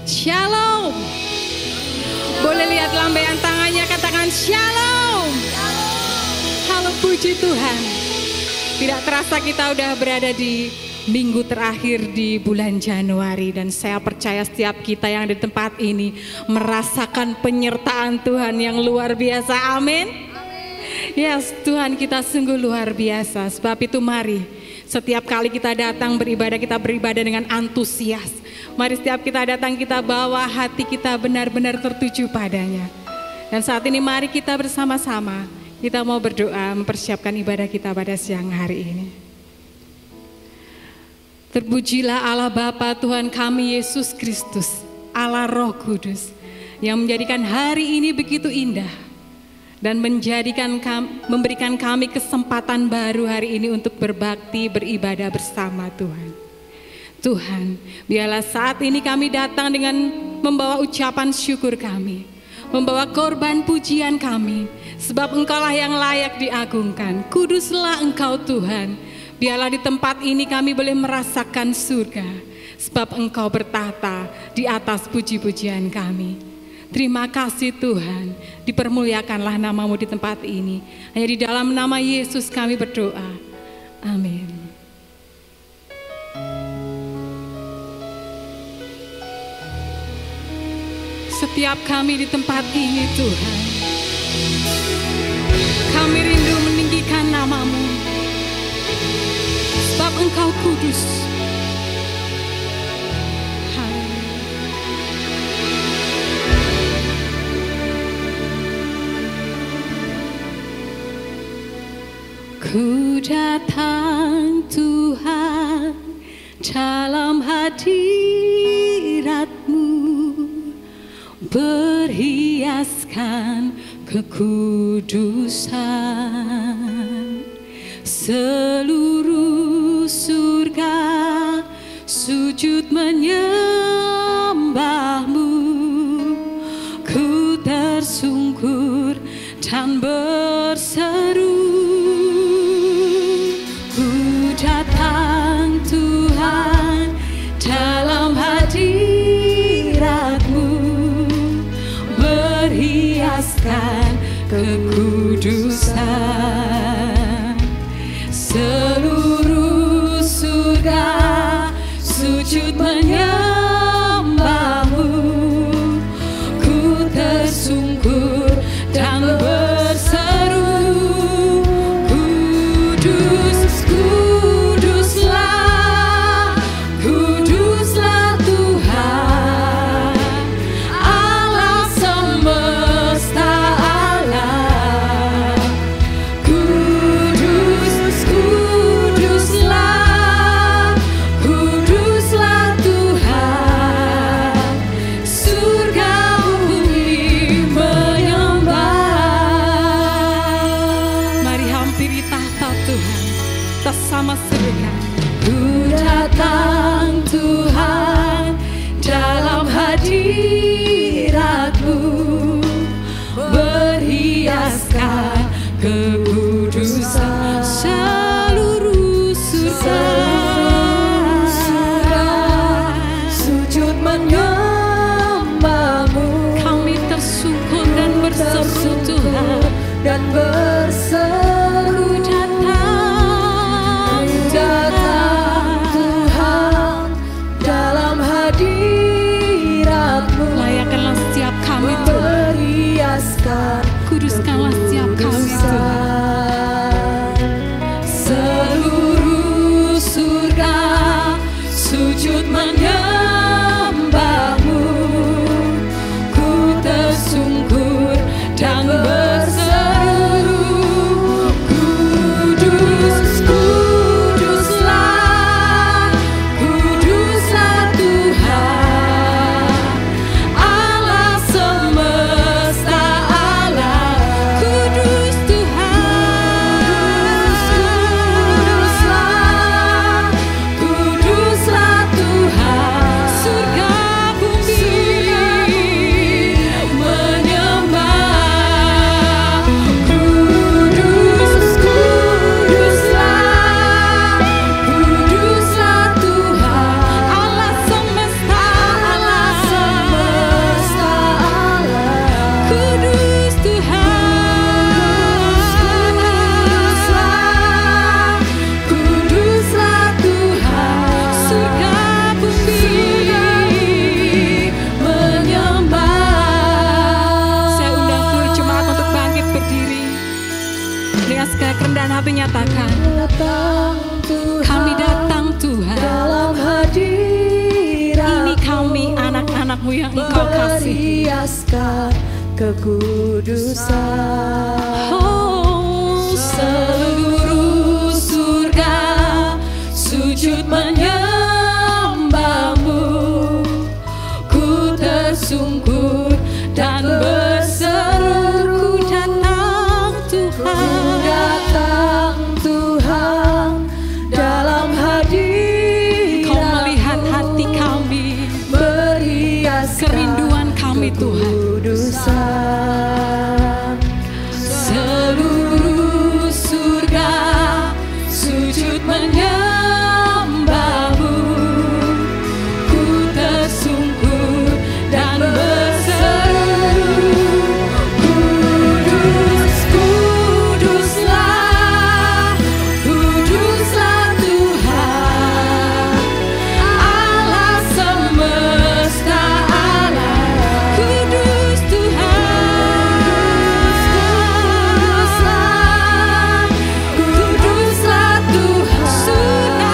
Shalom. Boleh lihat lambaian tangannya, katakan Shalom. Halo, puji Tuhan. Tidak terasa kita udah berada di minggu terakhir di bulan Januari. Dan saya percaya setiap kita yang di tempat ini merasakan penyertaan Tuhan yang luar biasa. Amin. Yes, Tuhan kita sungguh luar biasa. Sebab itu mari setiap kali kita datang beribadah, kita beribadah dengan antusias. Mari setiap kita datang kita bawa hati kita benar-benar tertuju padanya. Dan saat ini mari kita bersama-sama, kita mau berdoa mempersiapkan ibadah kita pada siang hari ini. Terpujilah Allah Bapa Tuhan kami Yesus Kristus, Allah Roh Kudus, yang menjadikan hari ini begitu indah dan memberikan kami kesempatan baru hari ini untuk berbakti, beribadah bersama Tuhan. Tuhan, biarlah saat ini kami datang dengan membawa ucapan syukur kami, membawa korban pujian kami, sebab Engkaulah yang layak diagungkan. Kuduslah Engkau Tuhan. Biarlah di tempat ini kami boleh merasakan surga, sebab Engkau bertata di atas puji-pujian kami. Terima kasih Tuhan, dipermuliakanlah namamu di tempat ini. Hanya di dalam nama Yesus kami berdoa. Amin. Setiap kami di tempat ini Tuhan, kami rindu meninggikan namamu, sebab Engkau kudus. Ku datang Tuhan dalam hadirat-Mu, berhiaskan kekudusan. Seluruh surga sujud menyembah-Mu. Ku tersungkur dan berseru, ku datang Tuhan dalam hadirat-Mu, berhiaskan kekudusan. Seluruh surga sujud menyembah-Mu. Ku tersungkur dan berseru, kudus, kuduslah, kuduslah Tuhan, Allah semesta alam. Kudus, kuduslah, kuduslah Tuhan, surga bumi menyembah. Mari hampiri tahta Tuhan, kita sama serukan. Ku datang Tuhan dalam hadirat-Mu, berhiaskan kekudusan. Seluruh surga sujud menyembah-Mu. Kami tersungkur dan berseru Tuhan, dan berseru, datang Tuhan dalam hadirat-Mu. Layakkanlah setiap kami Tuhan, berhiaskan, kuduskanlah setiap kami Tuhan. Seluruh surga sujud menyembah-Mu. katakan, kami datang Tuhan. Dalam hadirat Ini kami anak-anak-Mu yang Engkau kasih. beriaskan kekudusan. Oh, seluruh surga sujud menyembah-Mu. Ku tersungkur dan berseru, ku datang Tuhan. Datang Tuhan dalam hadirat. Kau melihat hati kami, beriaskan kerinduan kami Tuhan. kekudusan. Seluruh surga sujud menyembah-Mu. Ku tersungkur dan berseru, Kudus, Kuduslah, Kuduslah Tuhan, Allah semesta alam. Kudus Tuhan, Kuduslah Tuhan, surga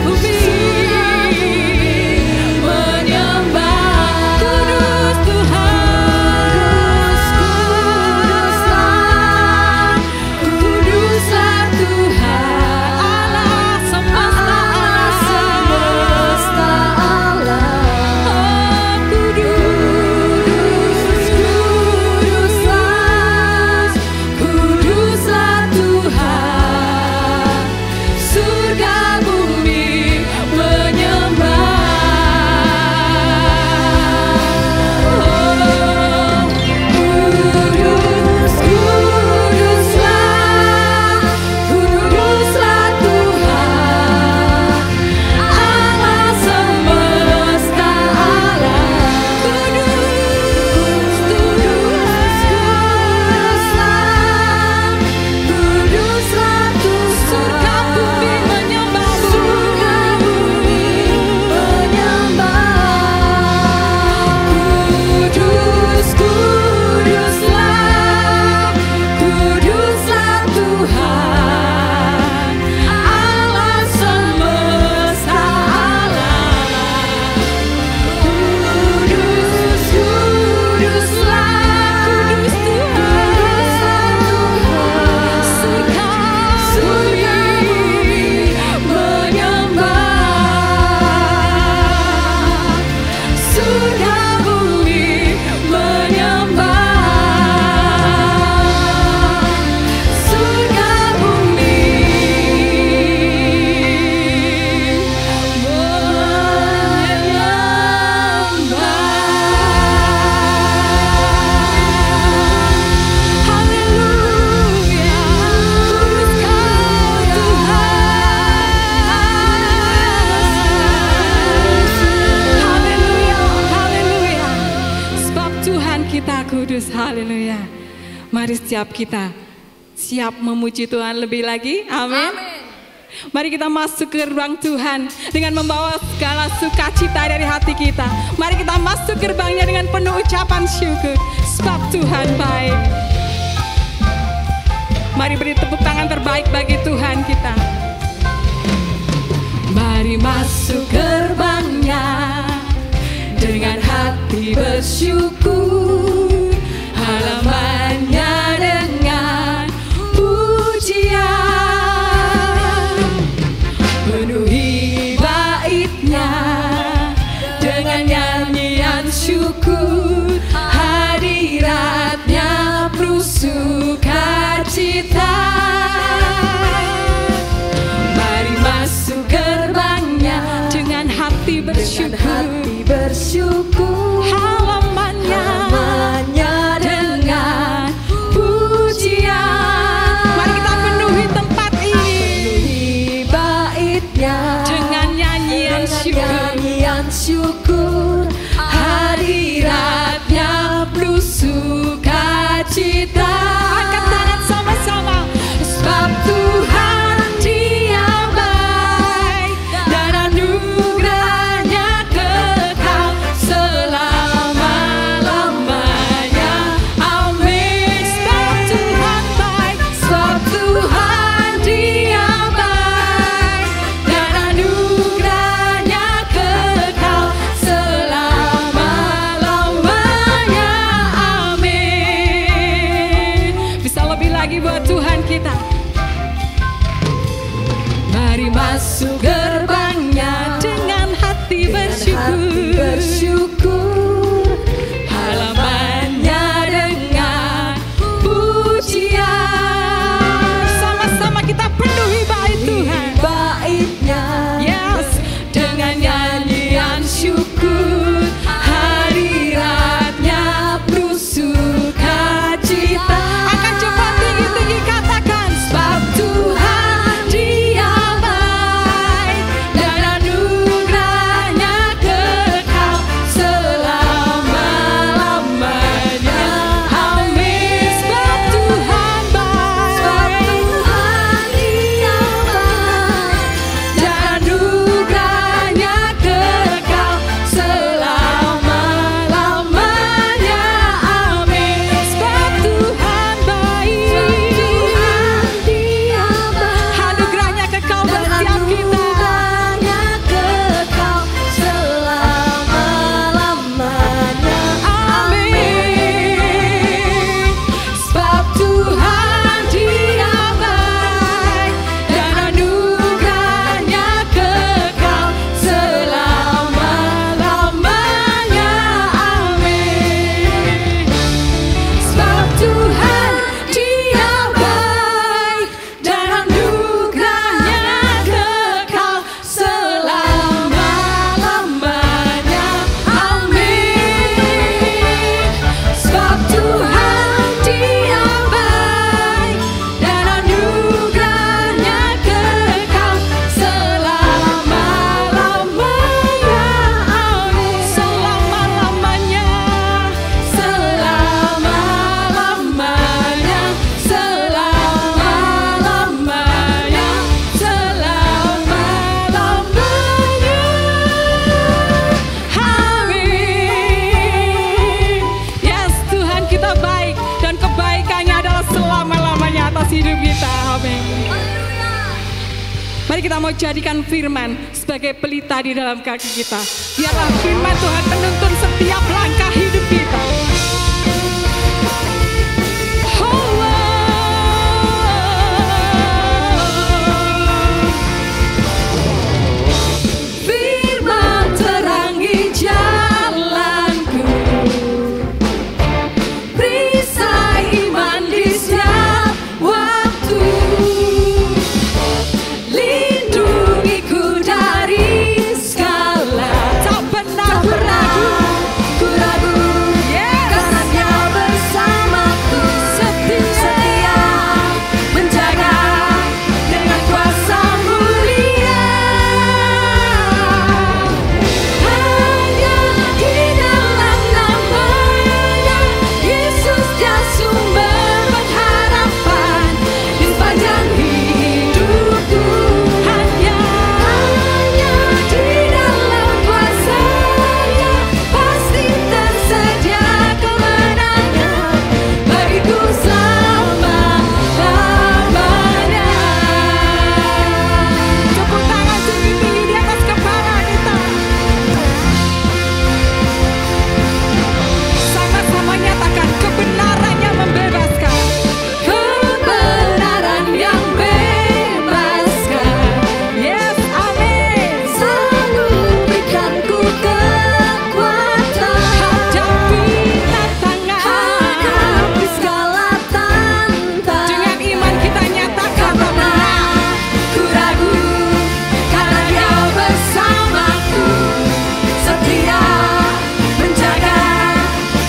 bumi menyembah. Kudus Tuhan, Kuduslah Tuhan, Allah semesta alam. Oh, Kuduslah Tuhan, surga bumi menyembah. Oh, Kuduslah Tuhan, Allah semesta alam. Kuduslah Tuhan, surga bumi menyembah. Kuduslah Tuhan, Allah semesta alam. Kuduslah Tuhan, surga bumi menyembah. Surga bumi menyembah. Surga bumi menyembah. Haleluya, kudus Kau Tuhan. Haleluya, haleluya. Sebab Tuhan kita kudus, haleluya. Mari setiap kita siap memuji Tuhan lebih lagi, amin. Mari kita masuk ke gerbang Tuhan dengan membawa segala sukacita dari hati kita. Mari kita masuk gerbangnya dengan penuh ucapan syukur. Sebab Tuhan baik. Mari beri tepuk tangan terbaik bagi Tuhan kita. Mari masuk gerbangnya dengan hati bersyukur, halamannya dengan pujian, penuhi baitnya dengan nyanyian syukur, hadiratnya penuh sukacita. Mari masuk gerbangnya dengan hati bersyukur, halamannya dengan pujian. Mari kita penuhi tempat ini, penuhi baitnya dengan nyanyian syukur, hadiratnya penuh sukacita. Angkat tangan sama-sama. Sebab Tuhan Dia baik dan anugerahnya kekal. Amin. Mari kita mau jadikan firman sebagai pelita di dalam kaki kita. Biarlah firman Tuhan menuntun setiap langkah hidup kita. Firman terangi jalanku, perisai iman di setiap waktu, lindungiku dari segala Tak pernah ku ragu, karena Dia bersamaku, setia menjaga dengan kuasa mulia. Hanya di dalam nama-Nya Yesus Dia sumber pengharapan di sepanjang hidupku. Hanya di dalam kuasa-Nya pasti tersedia kemenangan bagiku selama-lamanya. Tepuk tangan tinggi-tinggi di atas kepala kita. Sama-sama nyatakan kebenarannya membebaskan. Kebenaran yang bebaskan, Yes, amin. selalu berikanku kekuatan Hadapi tantangan. hadapi segala tantangan. Dengan iman kita nyatakan Tak pernah ku ragu, karena Dia bersamaku, setia menjaga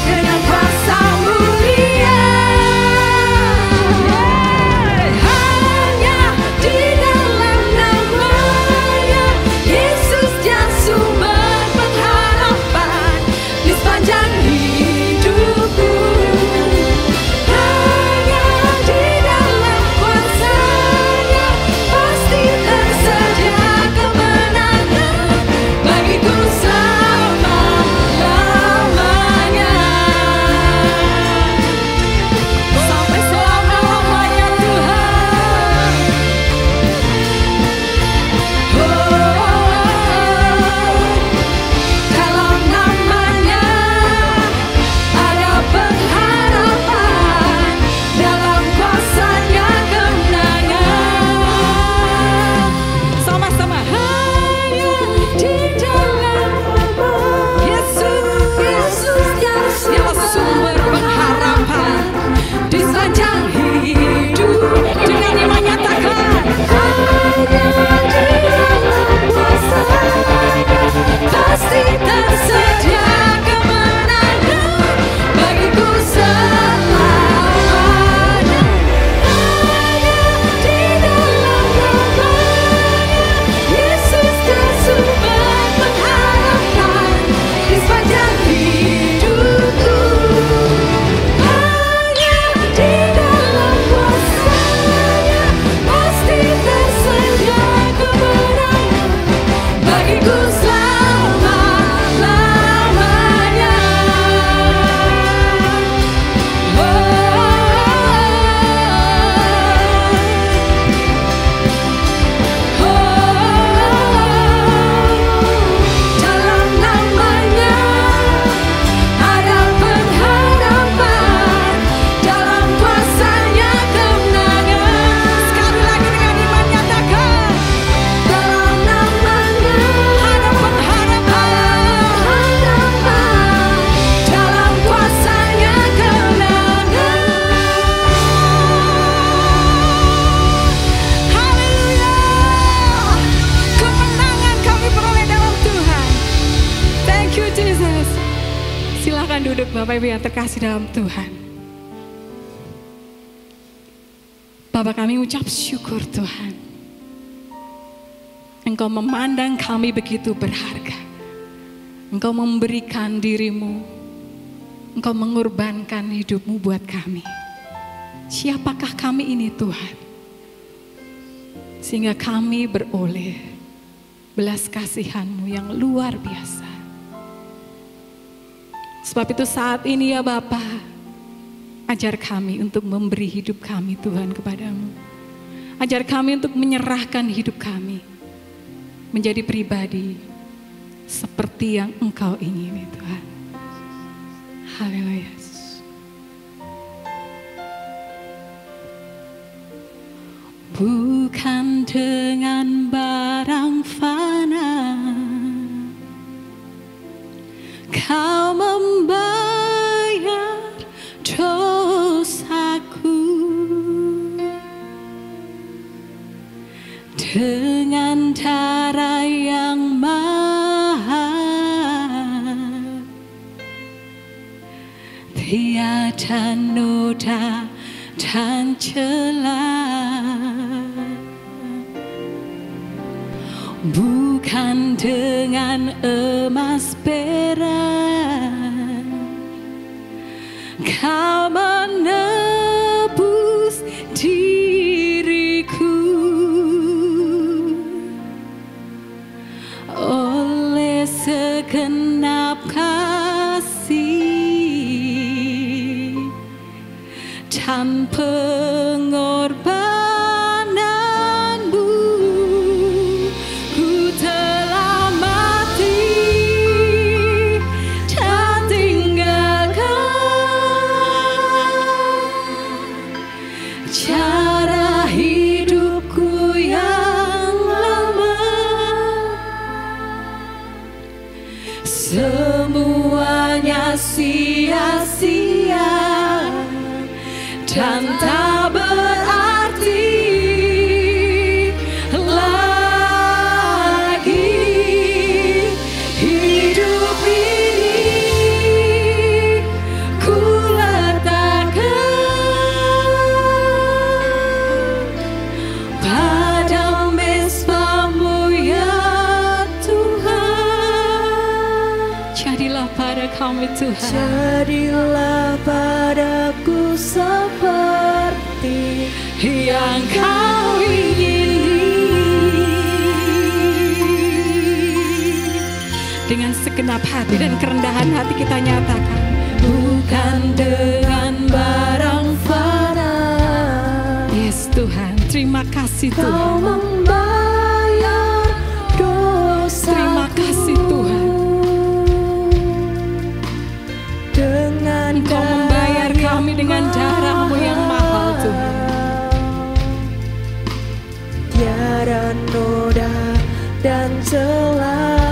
dengan kuasa mulia. Hanya di dalam nama-Nya Yesus Dia sumber pengharapan di sepanjang hidupku. Hanya di dalam kuasa-Nya pasti tersedia kemenangan bagiku selama-lamanya. sampai selama-lamanya Tuhan. Dalam nama-Nya ada pengharapan, dalam kuasa-Nya kemenangan. Sama-sama. Hanya di dalam nama Yesus Dia sumber pengharapan di sepanjang hidup. Dengan iman nyatakan. Hanya di dalam kuasa-Nya pasti tersedia kemenangan bagiku selamanya. Hanya di dalam nama-Nya Yesus Dia sumber pengharapan di sepanjang hidupku. Hanya di dalam kuasa-Nya pasti tersedia kemenangan bagiku selama-lamanya. Dalam nama-Nya ada pengharapan, dalam kuasa-Nya kemenangan. Sekali lagi dengan iman nyatakan. Dalam nama-Nya Ada pengharapan. dalam kuasa-Nya kemenangan. Haleluya. Kemenangan kami peroleh dalam Tuhan. Thank you Jesus. Silakan duduk Bapak Ibu yang terkasih dalam Tuhan. Bapak kami ucap syukur Tuhan. Engkau memandang kami begitu berharga. Engkau memberikan dirimu. Engkau mengorbankan hidupmu buat kami. Siapakah kami ini Tuhan? Sehingga kami beroleh belas kasihan-Mu yang luar biasa. Sebab itu saat ini ya Bapa, ajar kami untuk memberi hidup kami Tuhan kepadamu. Ajar kami untuk menyerahkan hidup kami menjadi pribadi seperti yang Engkau ingini, Tuhan. Haleluya. Bukan dengan barang fana Kau membayar dosaku, dengan darah yang mahal, tiada noda dan celah. Bukan dengan emas perak Kau menebus diriku, oleh segenap kasih dan pengorbananmu. Ku telah mati dan tinggalkan cara hidupku yang lama. Semuanya sia-sia dan tak berarti lagi. Hidup ini ku letakkan pada mezbamu ya Tuhan. Jadilah pada kami Tuhan, Jadilah padaku seperti yang Kau ingini. Dengan segenap hati dan kerendahan hati kita nyatakan, bukan dengan barang fana. Yes Tuhan, terima kasih Kau Tuhan. membayar dosaku. Terima kasih Tuhan. Dengan Engkau membayar kami dengan darah-Mu yang mahal Tuhan. tiada noda dan celah.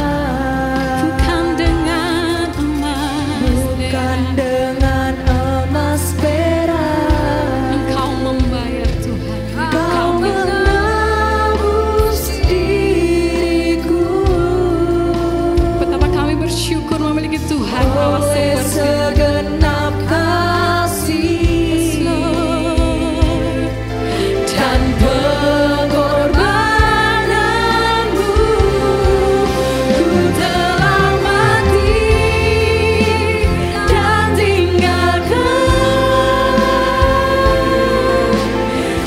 Bukan dengan emas, Bukan dengan emas perak. Engkau membayar Tuhan. Kau menebus diriku, Betapa kami bersyukur memiliki Tuhan Allah oleh seperti segenap kasih dan pengorbananmu. Ku telah mati dan tinggalkan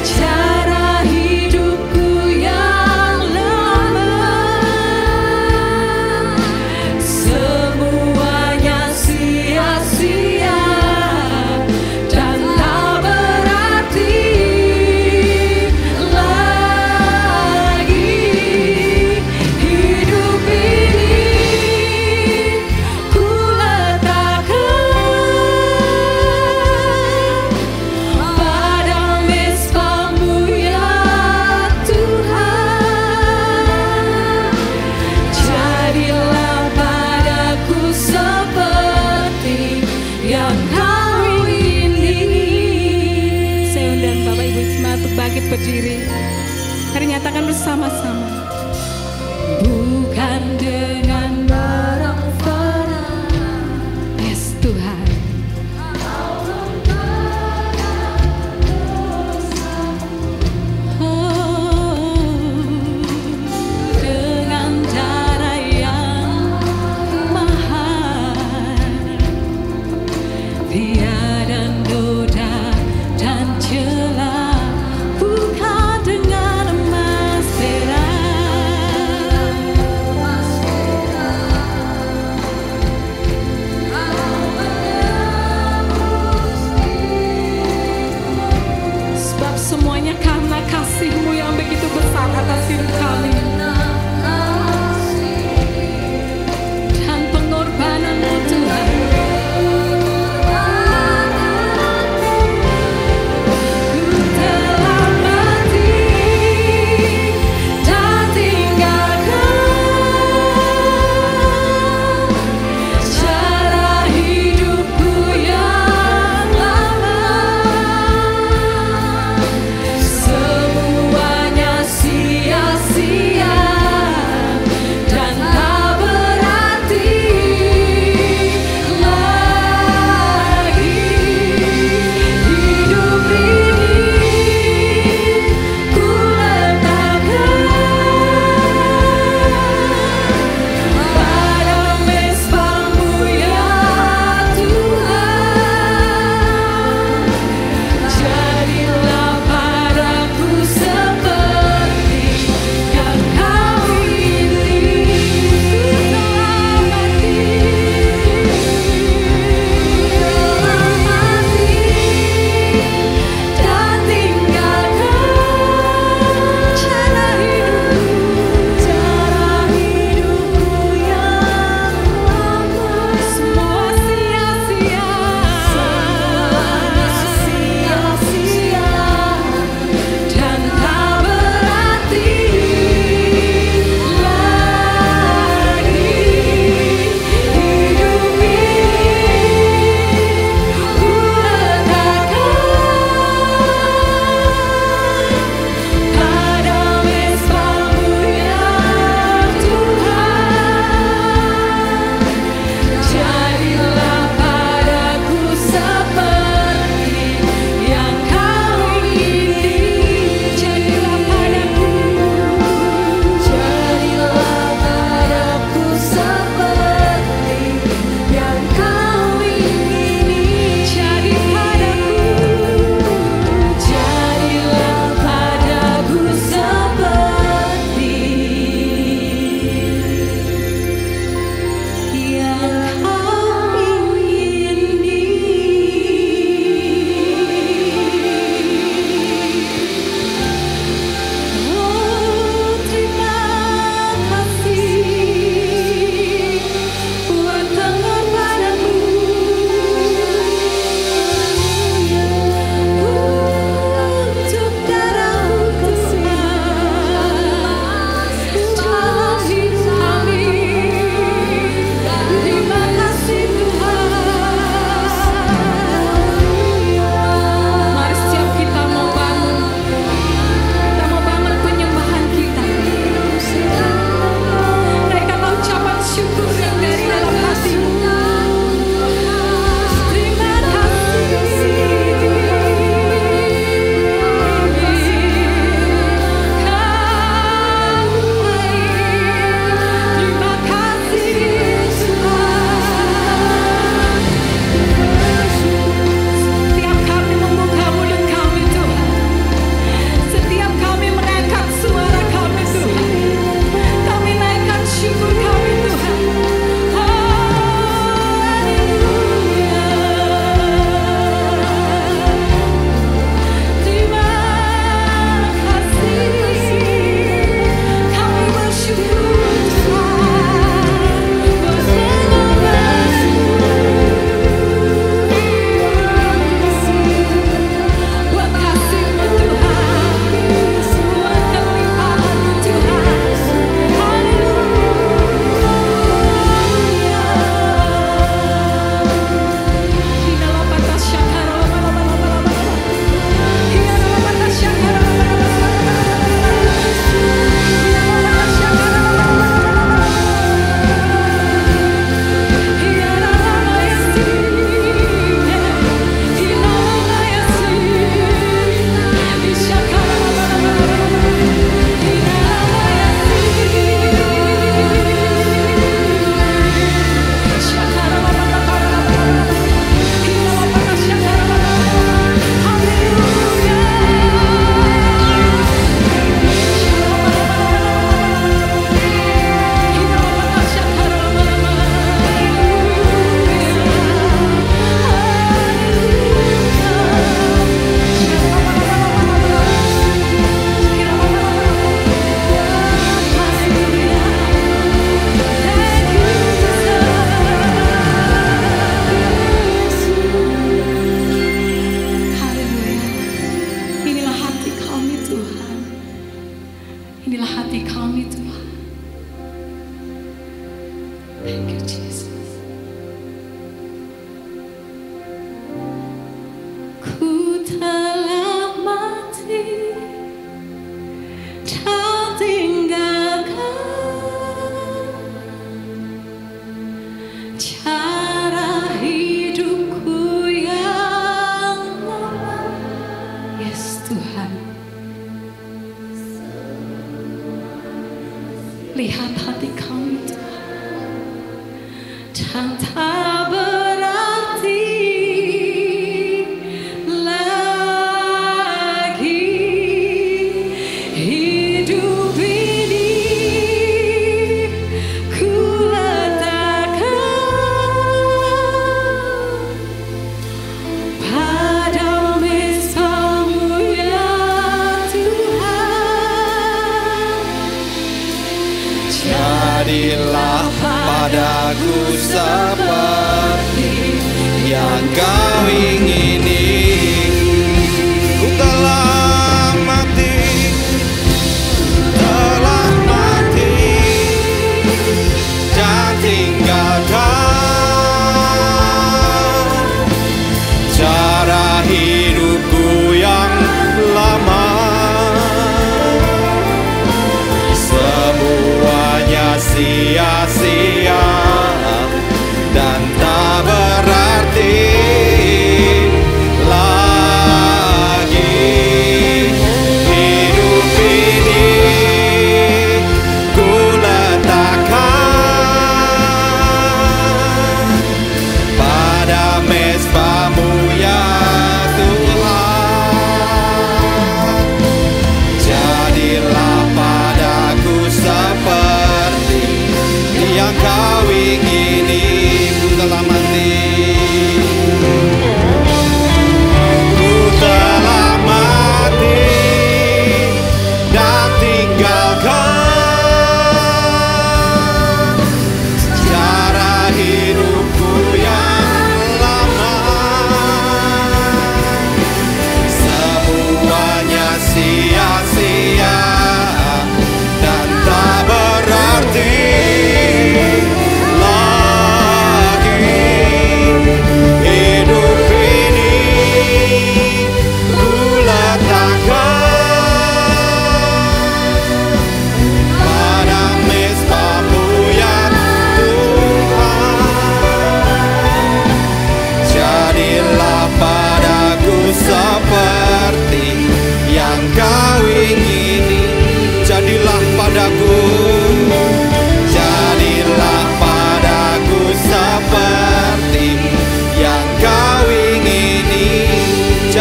cara hidupku yang lama. Semuanya sia-sia dan tak berarti lagi. Hidup ini ku letakkan pada mezbamu ya Tuhan. Jadilah padaku seperti yang Kau ingini. Saya undang Bapak Ibu semua untuk bangkit berdiri. Mari nyatakan bersama-sama. Bukan dengan barang fana. Yes Tuhan. Dengan darah yang mahal, tiada noda dan celah. Bukan dengan emas perak. Sebab semuanya karena kasih-Mu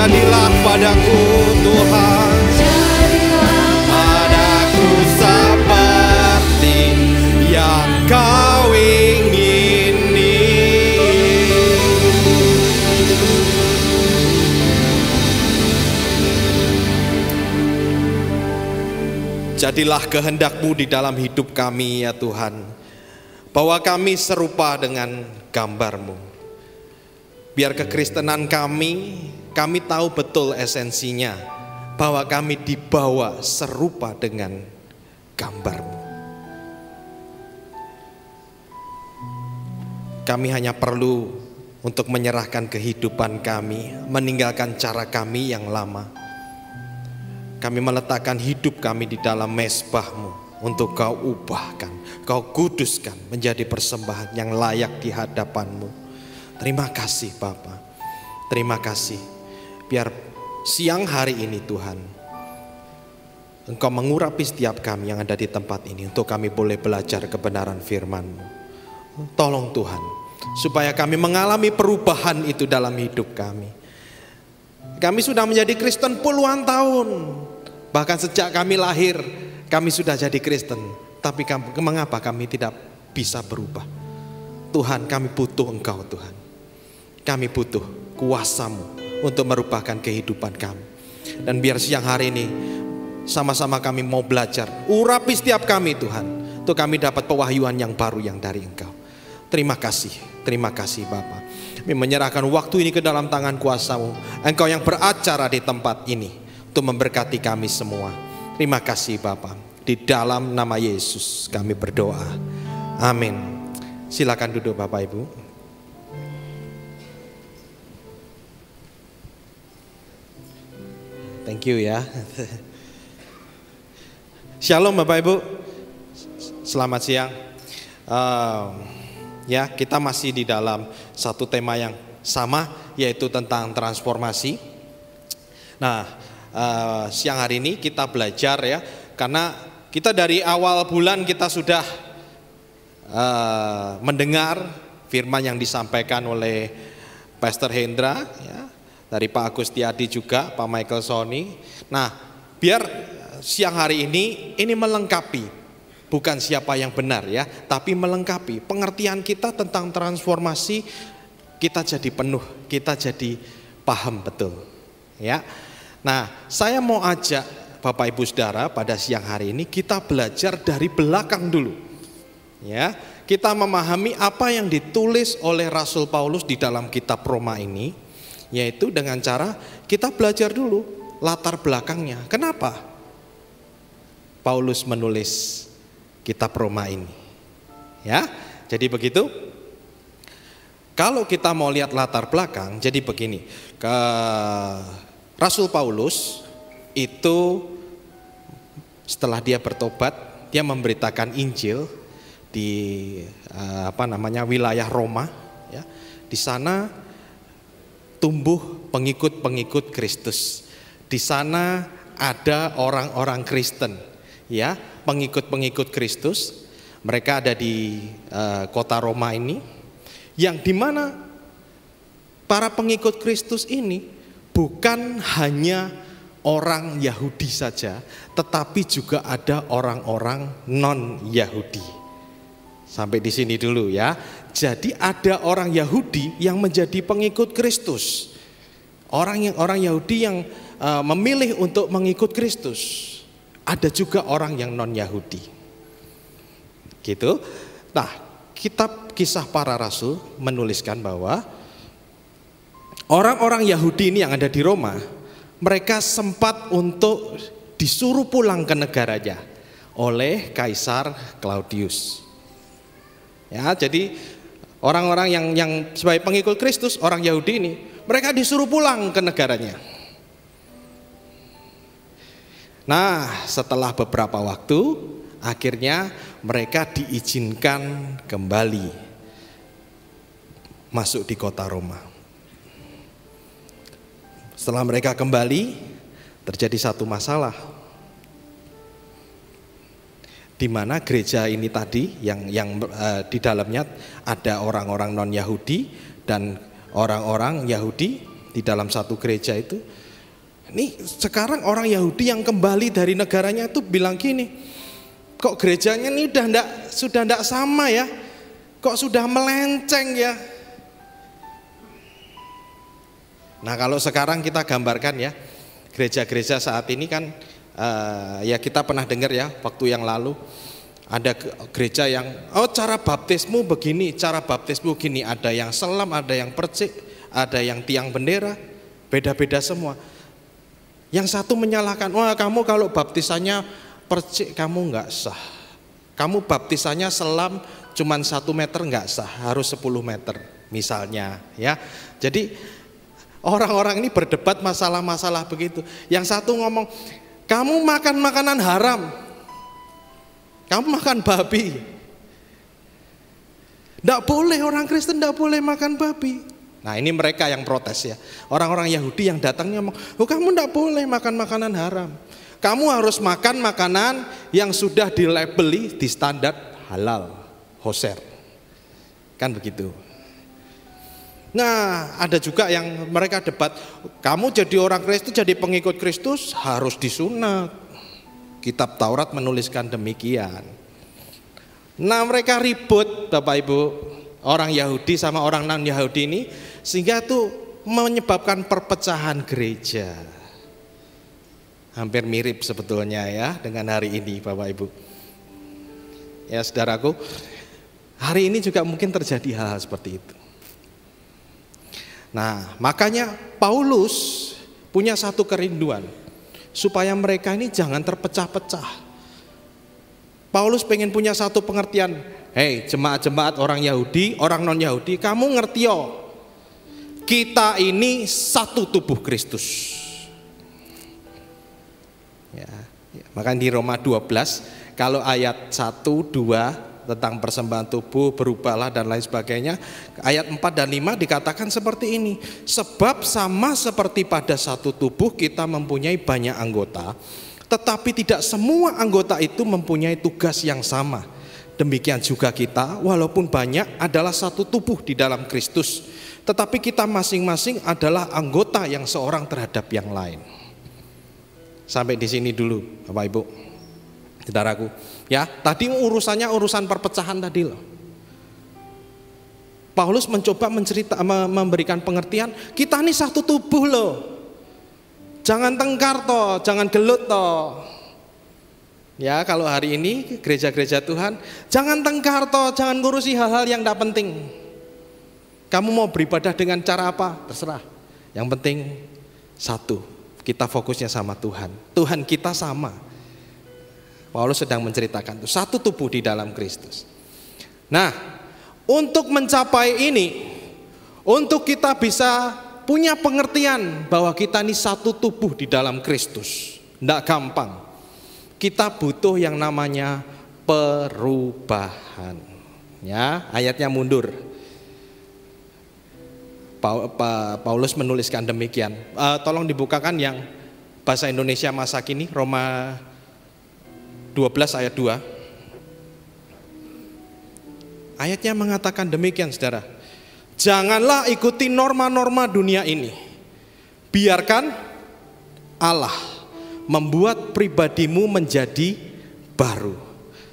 Jadilah padaku Tuhan, padaku seperti yang Kau ingini. Jadilah kehendak-Mu di dalam hidup kami ya Tuhan, bahwa kami serupa dengan gambar-Mu. Biar kekristenan kami tahu betul esensinya, bahwa kami dibawa serupa dengan gambar-Mu. Kami hanya perlu untuk menyerahkan kehidupan kami, meninggalkan cara kami yang lama. Kami meletakkan hidup kami di dalam mezbah-Mu untuk Kau ubahkan, Kau kuduskan menjadi persembahan yang layak di hadapan-Mu. Terima kasih Bapa, terima kasih. Biar siang hari ini Tuhan, Engkau mengurapi setiap kami yang ada di tempat ini, untuk kami boleh belajar kebenaran firman-Mu. Tolong Tuhan, supaya kami mengalami perubahan itu dalam hidup kami. Kami sudah menjadi Kristen puluhan tahun, bahkan sejak kami lahir kami sudah jadi Kristen. Tapi mengapa kami tidak bisa berubah? Tuhan, kami butuh Engkau Tuhan. Kami butuh kuasa-Mu untuk merubahkan kehidupan kami. Dan biar siang hari ini sama-sama kami mau belajar, urapi setiap kami Tuhan, untuk kami dapat pewahyuan yang baru yang dari Engkau. Terima kasih Bapa. Kami menyerahkan waktu ini ke dalam tangan kuasa-Mu. Engkau yang beracara di tempat ini untuk memberkati kami semua. Terima kasih Bapa. Di dalam nama Yesus kami berdoa. Amin. Silakan duduk Bapak Ibu. Thank you ya. Shalom Bapak Ibu. Selamat siang. Ya, kita masih di dalam satu tema yang sama, yaitu tentang transformasi. Nah, siang hari ini kita belajar ya, karena kita dari awal bulan kita sudah mendengar firman yang disampaikan oleh Pastor Hendra ya, dari Pak Agustiadi juga, Pak Michael Sony. Nah, biar siang hari ini melengkapi, bukan siapa yang benar ya, tapi melengkapi pengertian kita tentang transformasi. Kita jadi penuh, kita jadi paham betul ya. Nah, saya mau ajak Bapak Ibu Saudara pada siang hari ini kita belajar dari belakang dulu ya. Kita memahami apa yang ditulis oleh Rasul Paulus di dalam kitab Roma ini, yaitu dengan cara kita belajar dulu latar belakangnya. Kenapa Paulus menulis kitab Roma ini? Ya, jadi begitu. Kalau kita mau lihat latar belakang, jadi begini. Rasul Paulus itu setelah dia bertobat, dia memberitakan Injil di wilayah Roma. Ya, di sana tumbuh pengikut-pengikut Kristus. Di sana ada orang-orang Kristen, ya, pengikut-pengikut Kristus. Mereka ada di kota Roma ini, yang dimana para pengikut Kristus ini bukan hanya orang Yahudi saja, tetapi juga ada orang-orang non-Yahudi. Sampai di sini dulu ya. Jadi ada orang Yahudi yang menjadi pengikut Kristus. Orang Yahudi yang memilih untuk mengikut Kristus. Ada juga orang yang non-Yahudi. Gitu. Nah, kitab Kisah Para Rasul menuliskan bahwa orang-orang Yahudi ini yang ada di Roma, mereka sempat untuk disuruh pulang ke negaranya oleh Kaisar Claudius. Ya, jadi orang-orang yang sebagai pengikut Kristus, orang Yahudi ini, mereka disuruh pulang ke negaranya. Nah, setelah beberapa waktu, akhirnya mereka diizinkan kembali masuk di kota Roma. Setelah mereka kembali, terjadi satu masalah, di mana gereja ini tadi yang di dalamnya ada orang-orang non-Yahudi dan orang-orang Yahudi di dalam satu gereja itu. Ini sekarang orang Yahudi yang kembali dari negaranya itu bilang gini, kok gerejanya ini sudah ndak sama ya, kok sudah melenceng ya. Nah kalau sekarang kita gambarkan ya, gereja-gereja saat ini kan ya kita pernah dengar ya waktu yang lalu, ada gereja yang cara baptismu begini, cara baptismu begini, ada yang selam, ada yang percik, ada yang tiang bendera, beda-beda semua. Yang satu menyalahkan, wah kamu kalau baptisannya percik kamu nggak sah, kamu baptisannya selam cuman 1 meter nggak sah, harus 10 meter misalnya ya. Jadi orang-orang ini berdebat masalah-masalah begitu. Yang satu ngomong, kamu makan makanan haram, kamu makan babi, nggak boleh, orang Kristen nggak boleh makan babi. Nah ini mereka yang protes ya, orang-orang Yahudi yang datangnya ngomong, kamu tidak boleh makan makanan haram, kamu harus makan makanan yang sudah dilabeli di standar halal, kosher, kan begitu. Nah ada juga yang mereka debat, kamu jadi orang Kristus, jadi pengikut Kristus harus disunat, kitab Taurat menuliskan demikian. Nah mereka ribut Bapak Ibu, orang Yahudi sama orang non Yahudi ini, sehingga itu menyebabkan perpecahan gereja. Hampir mirip sebetulnya ya dengan hari ini Bapak Ibu. Ya saudaraku, hari ini juga mungkin terjadi hal seperti itu. Nah makanya Paulus punya satu kerinduan, supaya mereka ini jangan terpecah-pecah. Paulus pengen punya satu pengertian, hei jemaat-jemaat orang Yahudi, orang non Yahudi, kamu ngerti yo, kita ini satu tubuh Kristus. Ya, makanya di Roma 12 kalau ayat 1, 2 tentang persembahan tubuh, berubahlah dan lain sebagainya, ayat 4 dan 5 dikatakan seperti ini, sebab sama seperti pada satu tubuh kita mempunyai banyak anggota, tetapi tidak semua anggota itu mempunyai tugas yang sama. Demikian juga kita, walaupun banyak, adalah satu tubuh di dalam Kristus, tetapi kita masing-masing adalah anggota yang seorang terhadap yang lain. Sampai di sini dulu Bapak Ibu, saudaraku. Ya, tadi urusannya urusan perpecahan tadi loh. Paulus mencoba memberikan pengertian, kita ini satu tubuh loh. Jangan tengkar toh, jangan gelut toh. Ya, kalau hari ini gereja-gereja Tuhan, jangan tengkar toh, jangan ngurusi hal-hal yang tidak penting. Kamu mau beribadah dengan cara apa? Terserah. Yang penting satu, kita fokusnya sama Tuhan. Tuhan kita sama. Paulus sedang menceritakan itu, satu tubuh di dalam Kristus. Nah, untuk mencapai ini, untuk kita bisa punya pengertian bahwa kita ini satu tubuh di dalam Kristus, tidak gampang. Kita butuh yang namanya perubahan. Ya, ayatnya mundur. Paulus menuliskan demikian. Tolong dibukakan yang bahasa Indonesia masa kini, Roma 12 ayat 2. Ayatnya mengatakan demikian saudara, janganlah ikuti norma-norma dunia ini, biarkan Allah membuat pribadimu menjadi baru,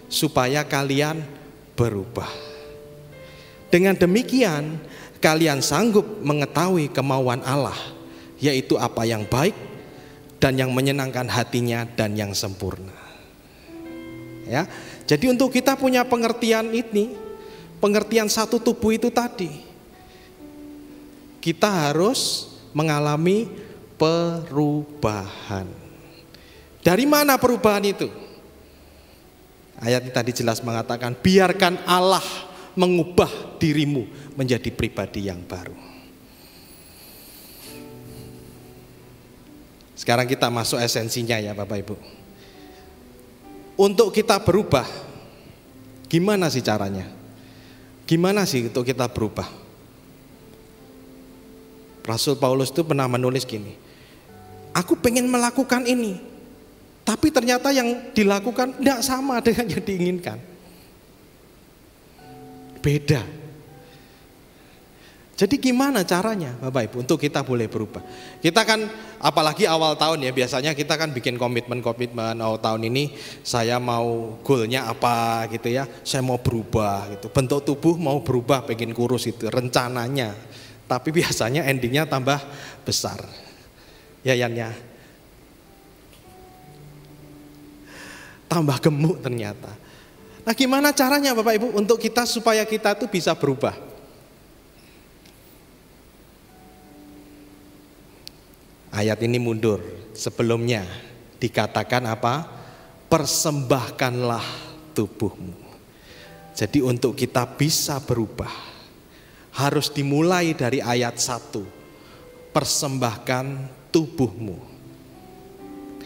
supaya kalian berubah. Dengan demikian kalian sanggup mengetahui kemauan Allah, yaitu apa yang baik dan yang menyenangkan hatinya dan yang sempurna. Ya, jadi untuk kita punya pengertian ini, pengertian satu tubuh itu tadi, kita harus mengalami perubahan. Dari mana perubahan itu? Ayat tadi jelas mengatakan, biarkan Allah mengubah dirimu menjadi pribadi yang baru. Sekarang kita masuk esensinya ya Bapak Ibu. Untuk kita berubah, gimana sih caranya? Gimana sih untuk kita berubah? Rasul Paulus itu pernah menulis gini, aku pengen melakukan ini, tapi ternyata yang dilakukan tidak sama dengan yang diinginkan. Beda. Jadi gimana caranya Bapak Ibu untuk kita boleh berubah? Kita kan apalagi awal tahun ya, biasanya kita kan bikin komitmen awal tahun ini saya mau goalnya apa gitu ya. Saya mau berubah gitu. Bentuk tubuh mau berubah, pengen kurus itu rencananya. Tapi biasanya endingnya tambah besar. Ya Yan ya. Tambah gemuk ternyata. Nah gimana caranya Bapak Ibu untuk kita supaya kita tuh bisa berubah? Ayat ini mundur. Sebelumnya dikatakan apa? Persembahkanlah tubuhmu. Jadi untuk kita bisa berubah harus dimulai dari ayat 1. Persembahkan tubuhmu.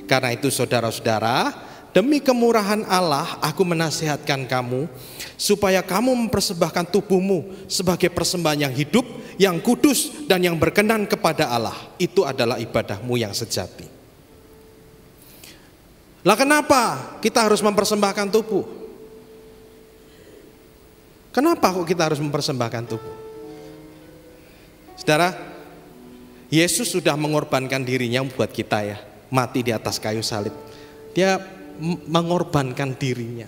Karena itu saudara-saudara, demi kemurahan Allah aku menasihatkan kamu supaya kamu mempersembahkan tubuhmu sebagai persembahan yang hidup, yang kudus dan yang berkenan kepada Allah. Itu adalah ibadahmu yang sejati. Lah kenapa kita harus mempersembahkan tubuh? Kenapa kok kita harus mempersembahkan tubuh? Saudara, Yesus sudah mengorbankan dirinya buat kita ya, mati di atas kayu salib. Dia mengorbankan dirinya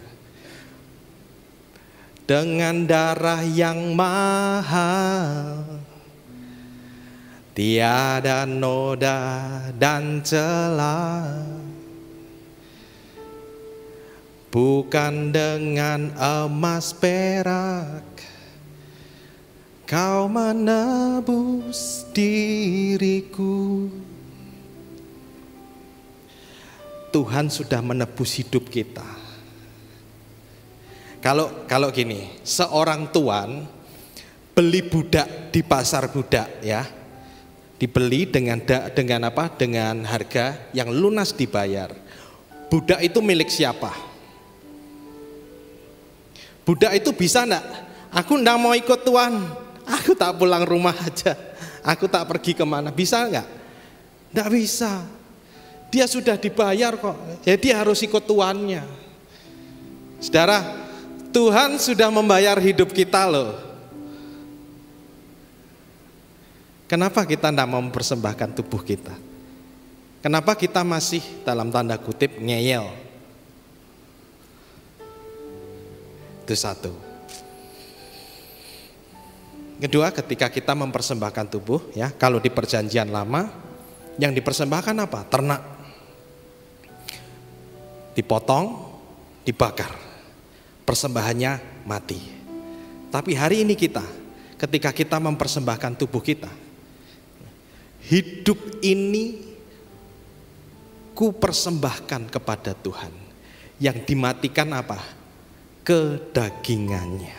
dengan darah yang mahal, tiada noda dan celah, bukan dengan emas perak kau menebus diriku. Tuhan sudah menebus hidup kita. Kalau gini, seorang tuan beli budak di pasar budak ya, dibeli dengan apa? Dengan harga yang lunas dibayar. Budak itu milik siapa? Budak itu bisa enggak? Aku enggak mau ikut tuan, aku tak pulang rumah aja, aku tak pergi kemana. Bisa enggak? Enggak bisa. Dia sudah dibayar kok, jadi harus ikut tuannya. Saudara, Tuhan sudah membayar hidup kita loh. Kenapa kita tidak mau mempersembahkan tubuh kita? Kenapa kita masih dalam tanda kutip ngeyel? Itu satu. Kedua, ketika kita mempersembahkan tubuh ya, kalau di perjanjian lama yang dipersembahkan apa? Ternak. Dipotong, dibakar, persembahannya mati. Tapi hari ini kita, ketika kita mempersembahkan tubuh kita, hidup ini ku persembahkan kepada Tuhan. Yang dimatikan apa? Kedagingannya.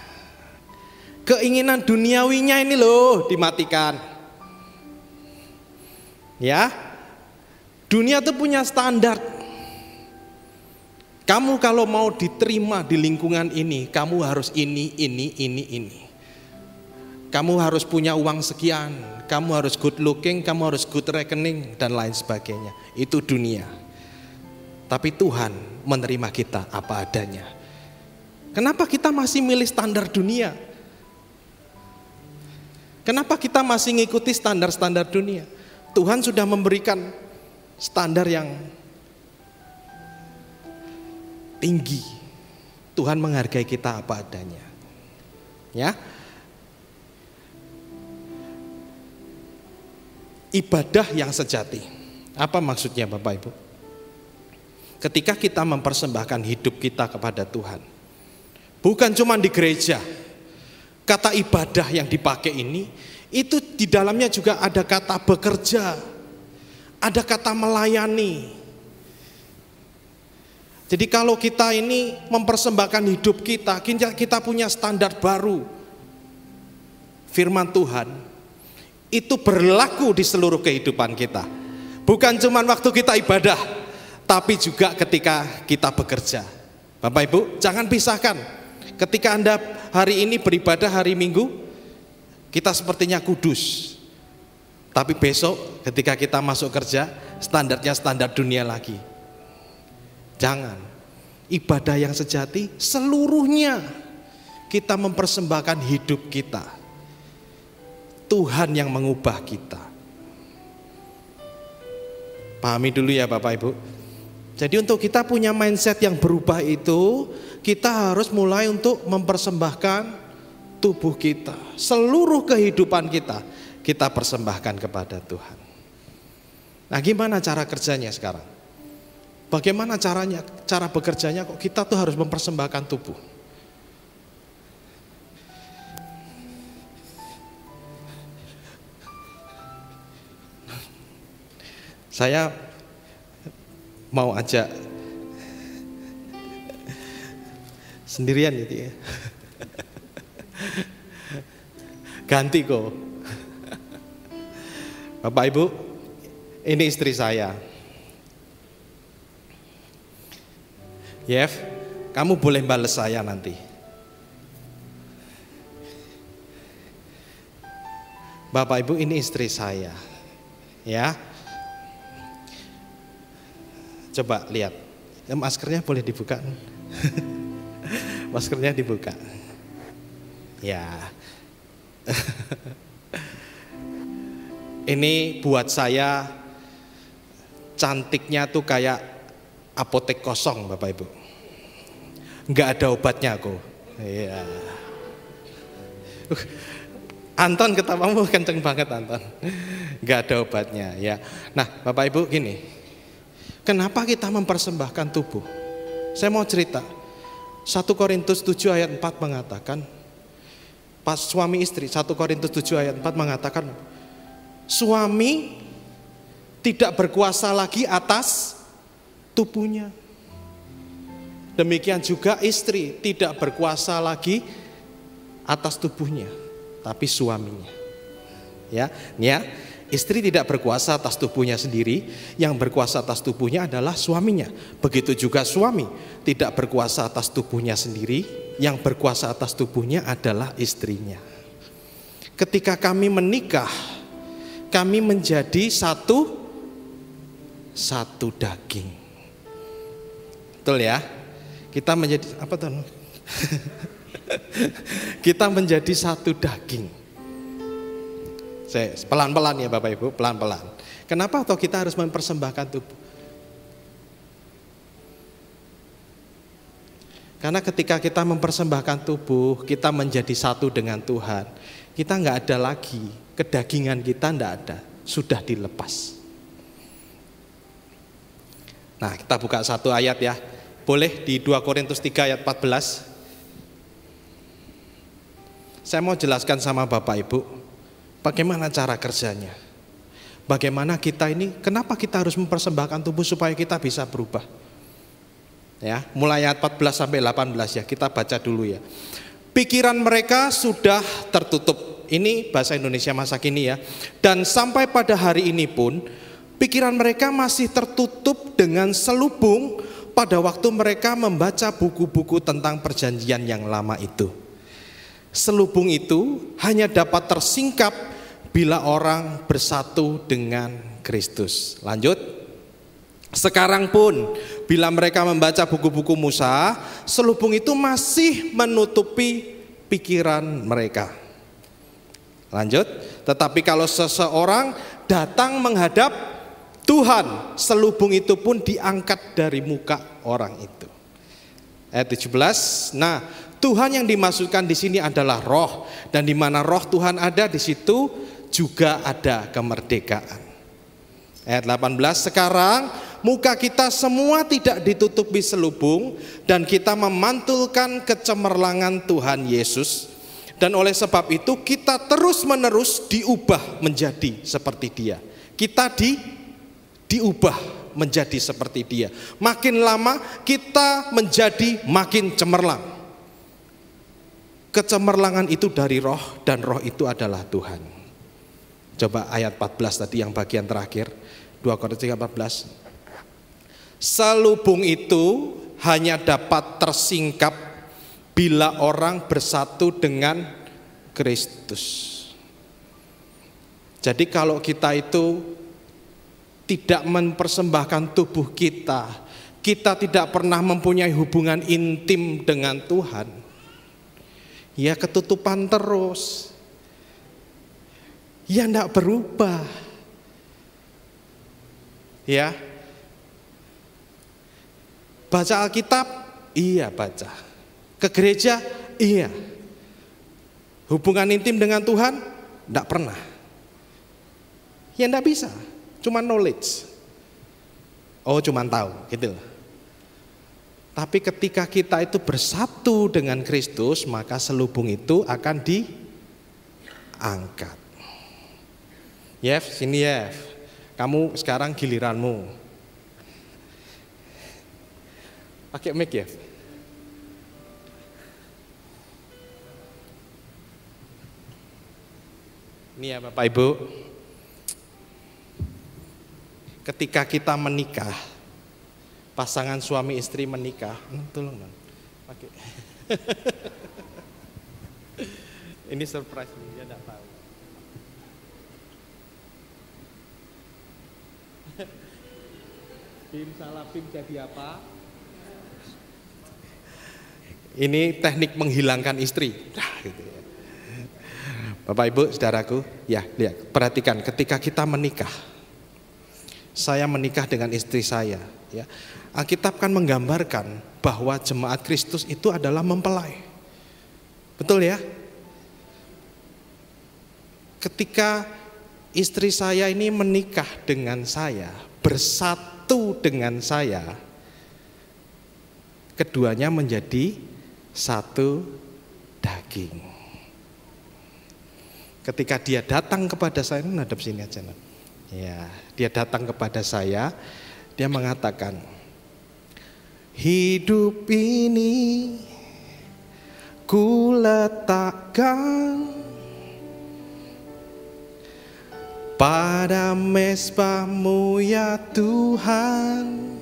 Keinginan duniawinya ini loh dimatikan. Ya, dunia itu punya standar. Kamu kalau mau diterima di lingkungan ini, kamu harus ini. Kamu harus punya uang sekian, kamu harus good looking, kamu harus good rekening, dan lain sebagainya. Itu dunia. Tapi Tuhan menerima kita apa adanya. Kenapa kita masih milih standar dunia? Kenapa kita masih ngikuti standar-standar dunia? Tuhan sudah memberikan standar yang tinggi. Tuhan menghargai kita apa adanya. Ya. Ibadah yang sejati. Apa maksudnya Bapak Ibu? Ketika kita mempersembahkan hidup kita kepada Tuhan, bukan cuma di gereja. Kata ibadah yang dipakai ini, itu di dalamnya juga ada kata bekerja, ada kata melayani. Jadi kalau kita ini mempersembahkan hidup kita punya standar baru. Firman Tuhan itu berlaku di seluruh kehidupan kita. Bukan cuma waktu kita ibadah, tapi juga ketika kita bekerja. Bapak Ibu, jangan pisahkan. Ketika Anda hari ini beribadah hari Minggu, kita sepertinya kudus. Tapi besok ketika kita masuk kerja, standarnya standar dunia lagi. Jangan. Ibadah yang sejati seluruhnya kita mempersembahkan hidup kita. Tuhan yang mengubah kita. Pahami dulu ya Bapak Ibu. Jadi untuk kita punya mindset yang berubah itu, kita harus mulai untuk mempersembahkan tubuh kita. Seluruh kehidupan kita persembahkan kepada Tuhan. Nah, gimana cara kerjanya sekarang? Bagaimana caranya? Cara bekerjanya kok kita tuh harus mempersembahkan tubuh. Saya mau ajak sendirian gitu ya. Ganti kok. Bapak Ibu, ini istri saya. Yev, kamu boleh bales saya nanti. Bapak Ibu, ini istri saya. Ya. Coba lihat. Maskernya boleh dibuka. Maskernya dibuka. Ya. Ini buat saya cantiknya tuh kayak apotek kosong Bapak Ibu. Enggak ada obatnya kok. Iya. Anton ketawamu kenceng banget Anton. Enggak ada obatnya ya. Nah, Bapak Ibu gini. Kenapa kita mempersembahkan tubuh? Saya mau cerita. 1 Korintus 7 ayat 4 mengatakan, pas suami istri, 1 Korintus 7 ayat 4 mengatakan, suami tidak berkuasa lagi atas tubuhnya. Demikian juga istri tidak berkuasa lagi atas tubuhnya, tapi suaminya. Ya. Istri tidak berkuasa atas tubuhnya sendiri, yang berkuasa atas tubuhnya adalah suaminya. Begitu juga suami tidak berkuasa atas tubuhnya sendiri, yang berkuasa atas tubuhnya adalah istrinya. Ketika kami menikah, kami menjadi satu daging. Betul ya? Kita menjadi apa tuh? Kita menjadi satu daging. Pelan-pelan ya Bapak Ibu, pelan-pelan. Kenapa toh kita harus mempersembahkan tubuh? Karena ketika kita mempersembahkan tubuh, kita menjadi satu dengan Tuhan. Kita nggak ada lagi, kedagingan kita nggak ada, sudah dilepas. Nah, kita buka satu ayat ya. Boleh di 2 Korintus 3 ayat 14. Saya mau jelaskan sama Bapak Ibu, bagaimana cara kerjanya? Bagaimana kita ini, kenapa kita harus mempersembahkan tubuh supaya kita bisa berubah? Ya, mulai ayat 14 sampai 18 ya, kita baca dulu ya. Pikiran mereka sudah tertutup. Ini bahasa Indonesia masa kini ya. Dan sampai pada hari ini pun pikiran mereka masih tertutup dengan selubung pada waktu mereka membaca buku-buku tentang perjanjian yang lama itu. Selubung itu hanya dapat tersingkap bila orang bersatu dengan Kristus. Lanjut. Sekarang pun bila mereka membaca buku-buku Musa, selubung itu masih menutupi pikiran mereka. Lanjut. Tetapi kalau seseorang datang menghadap Tuhan, selubung itu pun diangkat dari muka orang itu. Ayat 17. Nah, Tuhan yang dimaksudkan di sini adalah Roh, dan di mana Roh Tuhan ada, di situ juga ada kemerdekaan. Ayat 18. Sekarang muka kita semua tidak ditutupi selubung, dan kita memantulkan kecemerlangan Tuhan Yesus, dan oleh sebab itu kita terus-menerus diubah menjadi seperti Dia. Kita diubah menjadi seperti Dia. Makin lama kita menjadi makin cemerlang. Kecemerlangan itu dari Roh, dan Roh itu adalah Tuhan. Coba ayat 14 tadi yang bagian terakhir, 2 Korintus 3:14. Selubung itu hanya dapat tersingkap bila orang bersatu dengan Kristus. Jadi kalau kita itu tidak mempersembahkan tubuh kita, kita tidak pernah mempunyai hubungan intim dengan Tuhan, ya ketutupan terus. Ya enggak berubah. Ya. Baca Alkitab, iya baca. Ke gereja, iya. Hubungan intim dengan Tuhan, enggak pernah. Ya enggak bisa, cuma knowledge. Oh, cuma tahu, gitu. Tapi ketika kita itu bersatu dengan Kristus, maka selubung itu akan diangkat. Yev, sini Yev. Kamu sekarang giliranmu. Pakai mic Yev. Ini ya Bapak Ibu. Ketika kita menikah, pasangan suami istri menikah, tolong dong, pakai. Ini surprise, dia tidak tahu. Pim salah pim jadi apa? Ini teknik menghilangkan istri. Gitu ya. Bapak Ibu, saudaraku, ya lihat, perhatikan ketika kita menikah. Saya menikah dengan istri saya, ya. Alkitab kan menggambarkan bahwa jemaat Kristus itu adalah mempelai. Betul ya? Ketika istri saya ini menikah dengan saya, bersatu dengan saya, keduanya menjadi satu daging. Ketika dia datang kepada saya, hadap sini aja. Ya, dia datang kepada saya, dia mengatakan, hidup ini ku letakkan pada mezbah-Mu ya Tuhan.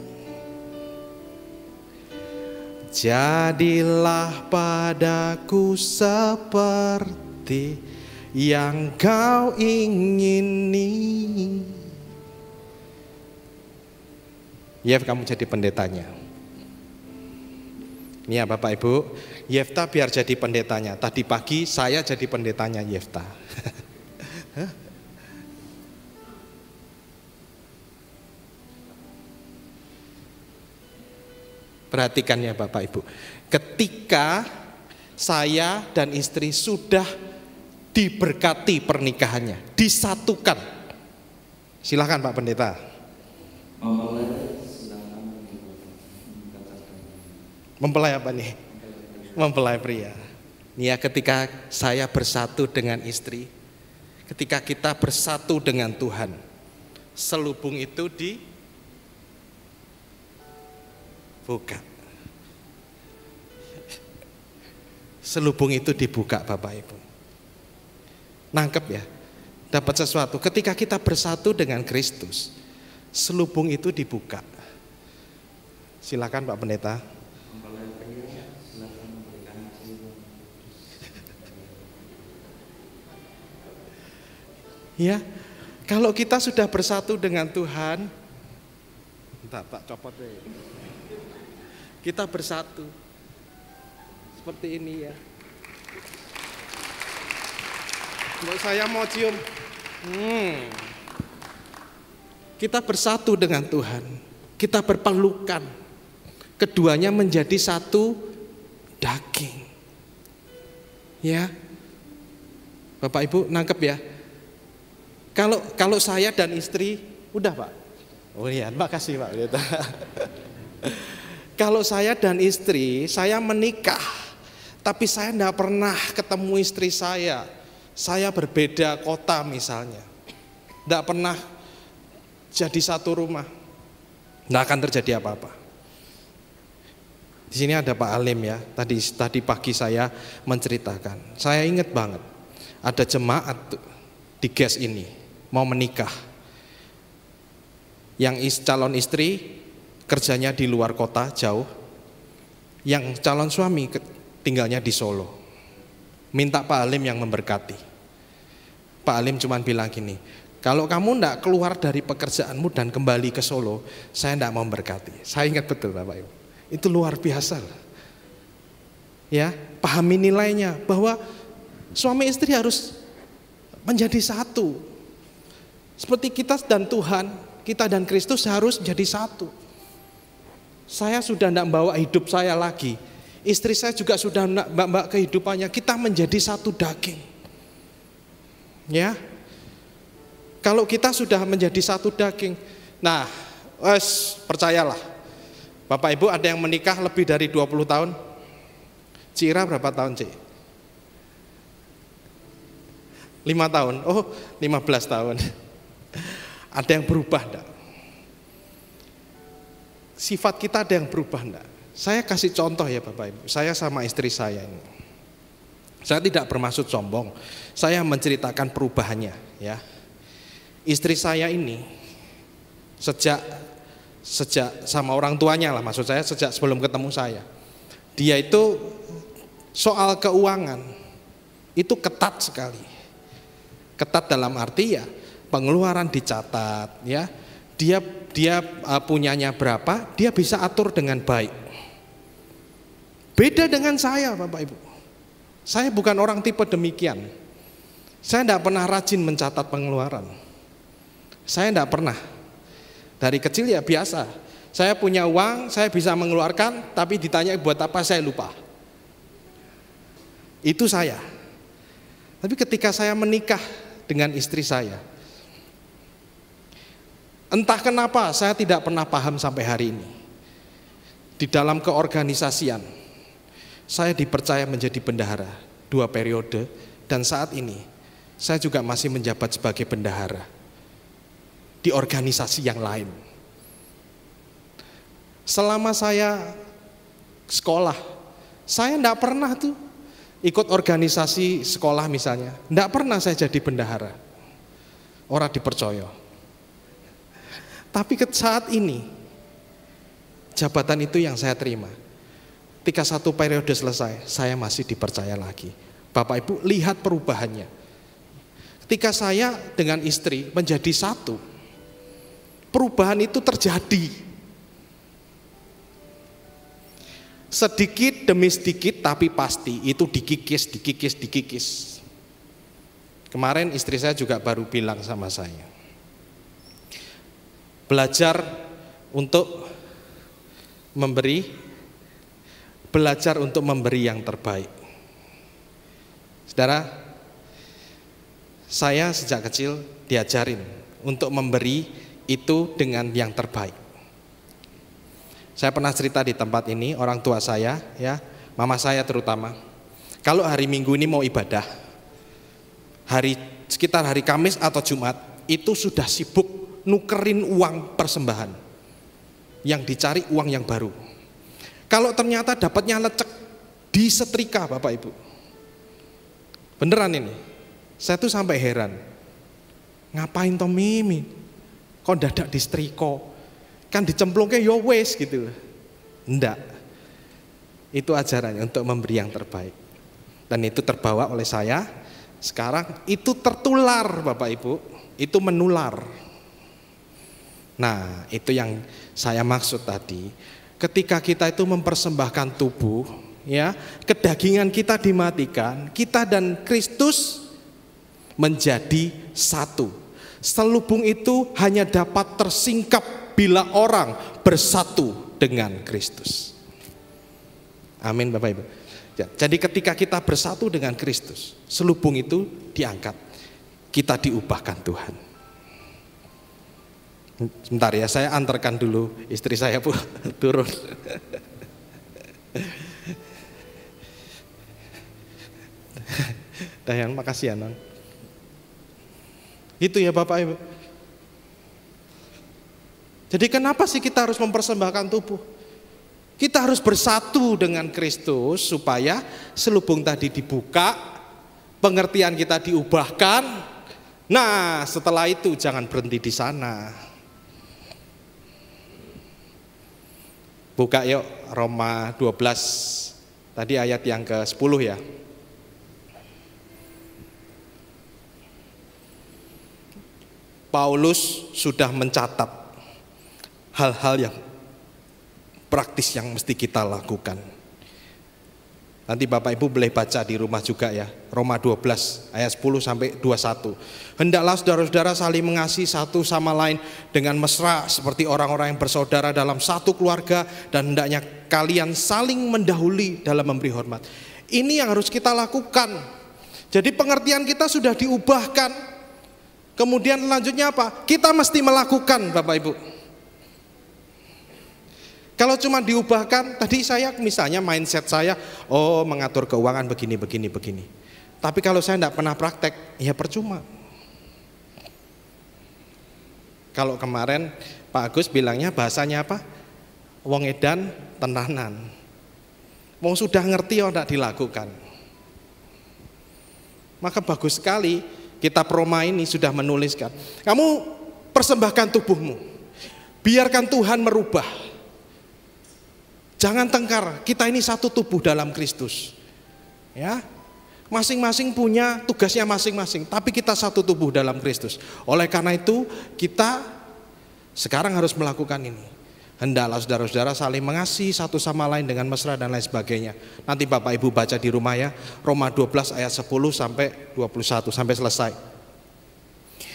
Jadilah padaku seperti yang Kau ingini. Yev, kamu jadi pendetanya. Ini ya Bapak Ibu, Yefta biar jadi pendetanya. Tadi pagi saya jadi pendetanya Yefta. Perhatikan ya Bapak Ibu, ketika saya dan istri sudah diberkati pernikahannya, disatukan. Silakan Pak Pendeta. Mempelai apa nih? Mempelai pria. Ya, ketika saya bersatu dengan istri, ketika kita bersatu dengan Tuhan, selubung itu dibuka. Selubung itu dibuka Bapak Ibu. Nangkep ya? Dapat sesuatu. Ketika kita bersatu dengan Kristus, selubung itu dibuka. Silakan Pak Pendeta. Ya, kalau kita sudah bersatu dengan Tuhan, entah tak copot deh. Kita bersatu seperti ini ya. Kalau saya mau cium, kita bersatu dengan Tuhan, kita berpelukan, keduanya menjadi satu daging. Ya, Bapak Ibu nangkep ya. Kalau saya dan istri, udah Pak. Oh iya, makasih Pak. Kalau saya dan istri, saya menikah, tapi saya tidak pernah ketemu istri saya. Saya berbeda kota misalnya, tidak pernah jadi satu rumah, tidak akan terjadi apa-apa. Di sini ada Pak Alim ya. Tadi pagi saya menceritakan. Saya ingat banget, ada jemaat di GES ini mau menikah. Yang calon istri kerjanya di luar kota jauh, yang calon suami tinggalnya di Solo. Minta Pak Alim yang memberkati. Pak Alim cuma bilang gini, kalau kamu tidak keluar dari pekerjaanmu dan kembali ke Solo, saya tidak mau memberkati. Saya ingat betul Bapak Ibu, itu luar biasa. Ya, pahami nilainya bahwa suami istri harus menjadi satu. Seperti kita dan Tuhan, kita dan Kristus harus menjadi satu. Saya sudah tidak membawa hidup saya lagi. Istri saya juga sudah mbak kehidupannya. Kita menjadi satu daging. Ya. Kalau kita sudah menjadi satu daging, nah, percayalah. Bapak Ibu ada yang menikah lebih dari 20 tahun? Cira berapa tahun, Cik? 5 tahun. Oh, 15 tahun. Ada yang berubah enggak? Sifat kita ada yang berubah enggak? Saya kasih contoh ya Bapak Ibu. Saya sama istri saya ini. Saya tidak bermaksud sombong. Saya menceritakan perubahannya ya. Istri saya ini sejak sama orang tuanya lah, maksud saya sejak sebelum ketemu saya. Dia itu soal keuangan itu ketat sekali. Ketat dalam arti ya pengeluaran dicatat ya. Dia punyanya berapa, dia bisa atur dengan baik. Beda dengan saya Bapak Ibu. Saya bukan orang tipe demikian. Saya tidak pernah rajin mencatat pengeluaran. Saya tidak pernah. Dari kecil ya biasa. Saya punya uang, saya bisa mengeluarkan, tapi ditanya buat apa saya lupa. Itu saya. Tapi ketika saya menikah dengan istri saya, entah kenapa saya tidak pernah paham sampai hari ini. Di dalam keorganisasian, saya dipercaya menjadi bendahara 2 periode, dan saat ini saya juga masih menjabat sebagai bendahara di organisasi yang lain. Selama saya sekolah, saya tidak pernah tuh ikut organisasi sekolah misalnya. Tidak pernah saya jadi bendahara. Orang dipercaya. Tapi saat ini, jabatan itu yang saya terima. Ketika 1 periode selesai, saya masih dipercaya lagi. Bapak Ibu lihat perubahannya. Ketika saya dengan istri menjadi satu, perubahan itu terjadi. Sedikit demi sedikit tapi pasti itu dikikis. Kemarin istri saya juga baru bilang sama saya, belajar untuk memberi, belajar untuk memberi yang terbaik. Saudara, saya sejak kecil diajarin untuk memberi itu dengan yang terbaik. Saya pernah cerita di tempat ini, orang tua saya, ya, mama saya terutama, kalau hari Minggu ini mau ibadah, sekitar hari Kamis atau Jumat, itu sudah sibuk nukerin uang persembahan, yang dicari uang yang baru. Kalau ternyata dapatnya lecek, disetrika Bapak Ibu. Beneran ini, saya tuh sampai heran, ngapain toh Mimi, kok dadak disetrika? Kan dicemplungnya ya wes gitu. Enggak. Itu ajarannya untuk memberi yang terbaik. Dan itu terbawa oleh saya. Sekarang itu tertular Bapak Ibu. Itu menular. Nah, itu yang saya maksud tadi. Ketika kita itu mempersembahkan tubuh, ya, kedagingan kita dimatikan, kita dan Kristus menjadi satu. Selubung itu hanya dapat tersingkap bila orang bersatu dengan Kristus. Amin Bapak Ibu. Jadi ketika kita bersatu dengan Kristus, selubung itu diangkat. Kita diubahkan Tuhan. Sebentar ya, saya antarkan dulu istri saya Bu turun. Dayan, makasih ya Non. Itu ya Bapak Ibu. Jadi kenapa sih kita harus mempersembahkan tubuh? Kita harus bersatu dengan Kristus supaya selubung tadi dibuka, pengertian kita diubahkan. Nah, setelah itu jangan berhenti di sana. Buka yuk Roma 12, tadi ayat yang ke-10 ya. Paulus sudah mencatat hal-hal yang praktis yang mesti kita lakukan. Nanti Bapak Ibu boleh baca di rumah juga ya. Roma 12 ayat 10 sampai 21. Hendaklah saudara-saudara saling mengasihi satu sama lain dengan mesra seperti orang-orang yang bersaudara dalam satu keluarga, dan hendaknya kalian saling mendahului dalam memberi hormat. Ini yang harus kita lakukan. Jadi pengertian kita sudah diubahkan. Kemudian lanjutnya apa? Kita mesti melakukan, Bapak Ibu. Kalau cuma diubahkan, tadi saya misalnya mindset saya, oh mengatur keuangan begini. Tapi kalau saya tidak pernah praktek, ya percuma. Kalau kemarin Pak Agus bilangnya bahasanya apa? Wong edan tenanan. Wong sudah ngerti oh tidak dilakukan. Maka bagus sekali kita Roma ini sudah menuliskan. Kamu persembahkan tubuhmu. Biarkan Tuhan merubah. Jangan tengkar, kita ini satu tubuh dalam Kristus. Ya. Masing-masing punya tugasnya masing-masing, tapi kita satu tubuh dalam Kristus. Oleh karena itu, kita sekarang harus melakukan ini. Hendaklah saudara-saudara saling mengasihi satu sama lain dengan mesra dan lain sebagainya. Nanti Bapak Ibu baca di rumah ya, Roma 12 ayat 10 sampai 21 sampai selesai.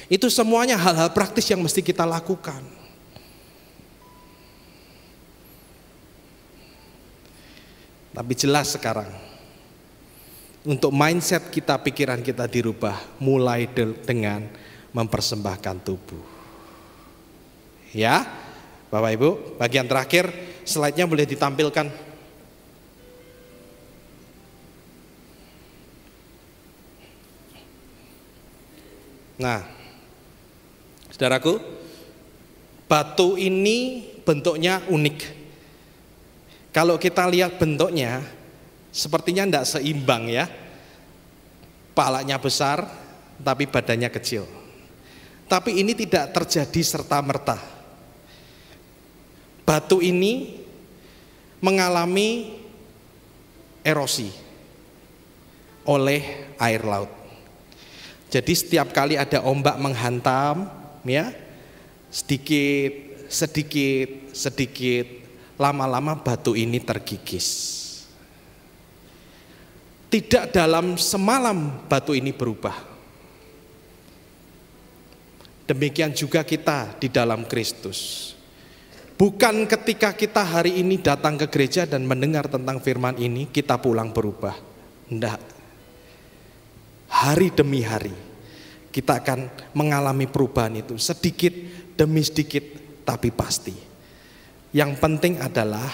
Itu semuanya hal-hal praktis yang mesti kita lakukan. Tapi jelas sekarang, untuk mindset kita, pikiran kita dirubah, mulai dengan mempersembahkan tubuh. Ya, Bapak Ibu, bagian terakhir, slide-nya boleh ditampilkan. Nah, saudaraku, batu ini bentuknya unik. Kalau kita lihat bentuknya, sepertinya tidak seimbang ya. Palanya besar, tapi badannya kecil. Tapi ini tidak terjadi serta-merta. Batu ini mengalami erosi oleh air laut. Jadi setiap kali ada ombak menghantam, ya, sedikit, lama-lama batu ini terkikis. Tidak dalam semalam batu ini berubah. Demikian juga kita di dalam Kristus. Bukan ketika kita hari ini datang ke gereja dan mendengar tentang firman ini, kita pulang berubah. Tidak. Hari demi hari kita akan mengalami perubahan itu, sedikit demi sedikit, tapi pasti. Yang penting adalah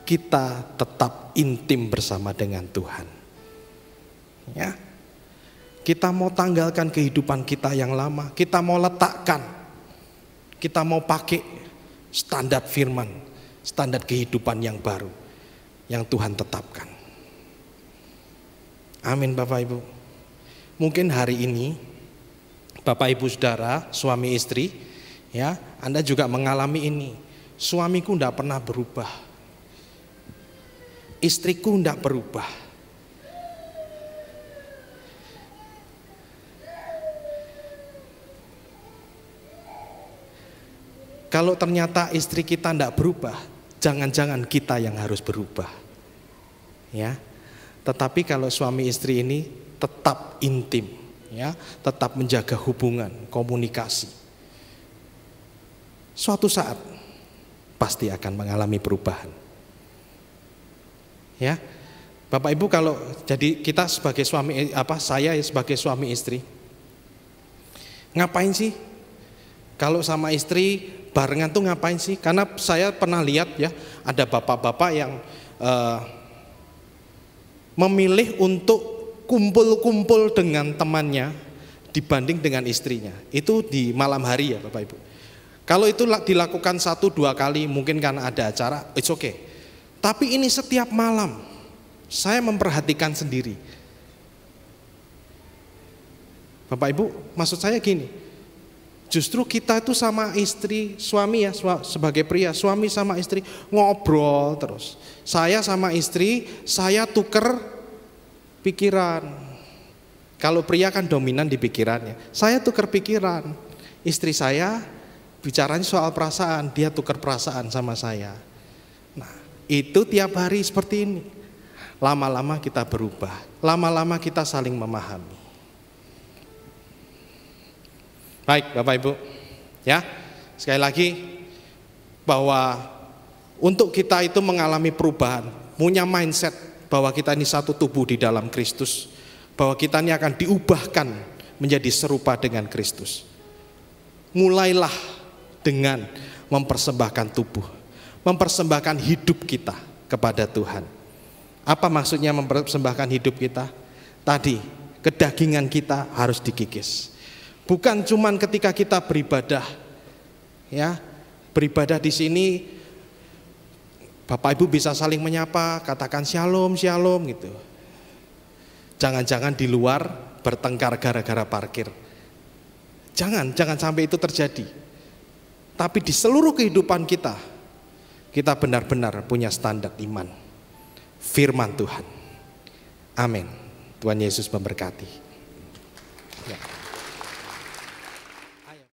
kita tetap intim bersama dengan Tuhan. Ya. Kita mau tanggalkan kehidupan kita yang lama, kita mau letakkan, kita mau pakai standar firman, standar kehidupan yang baru yang Tuhan tetapkan. Amin Bapak Ibu. Mungkin hari ini Bapak Ibu Saudara, suami istri, ya, Anda juga mengalami ini. Suamiku tidak pernah berubah, istriku tidak berubah. Kalau ternyata istri kita tidak berubah, jangan-jangan kita yang harus berubah. Ya. Tetapi kalau suami istri ini tetap intim, ya, tetap menjaga hubungan, komunikasi, suatu saat pasti akan mengalami perubahan. Ya. Bapak Ibu, kalau jadi kita sebagai suami, saya sebagai suami istri, ngapain sih? Kalau sama istri barengan tuh ngapain sih? Karena saya pernah lihat ya, ada bapak-bapak yang memilih untuk kumpul-kumpul dengan temannya dibanding dengan istrinya. Itu di malam hari ya Bapak Ibu. Kalau itu dilakukan 1-2 kali mungkin karena ada acara, it's okay. Tapi ini setiap malam, saya memperhatikan sendiri. Bapak Ibu, maksud saya gini, justru kita itu sama istri, suami ya, sebagai pria, suami sama istri ngobrol terus. Saya sama istri, saya tuker pikiran. Kalau pria kan dominan di pikirannya, saya tuker pikiran. Istri saya bicaranya soal perasaan, dia tukar perasaan sama saya. Nah, itu tiap hari seperti ini. lama-lama kita berubah, lama-lama kita saling memahami. Baik Bapak Ibu, ya sekali lagi bahwa untuk kita itu mengalami perubahan, punya mindset bahwa kita ini satu tubuh di dalam Kristus, bahwa kita ini akan diubahkan menjadi serupa dengan Kristus. Mulailah dengan mempersembahkan tubuh, mempersembahkan hidup kita kepada Tuhan. Apa maksudnya mempersembahkan hidup kita? Tadi, kedagingan kita harus dikikis. Bukan cuman ketika kita beribadah, ya, beribadah di sini Bapak Ibu bisa saling menyapa, katakan shalom, shalom gitu. Jangan-jangan di luar bertengkar gara-gara parkir. Jangan sampai itu terjadi. Tapi di seluruh kehidupan kita benar-benar punya standar iman. Firman Tuhan. Amin. Tuhan Yesus memberkati. Ya.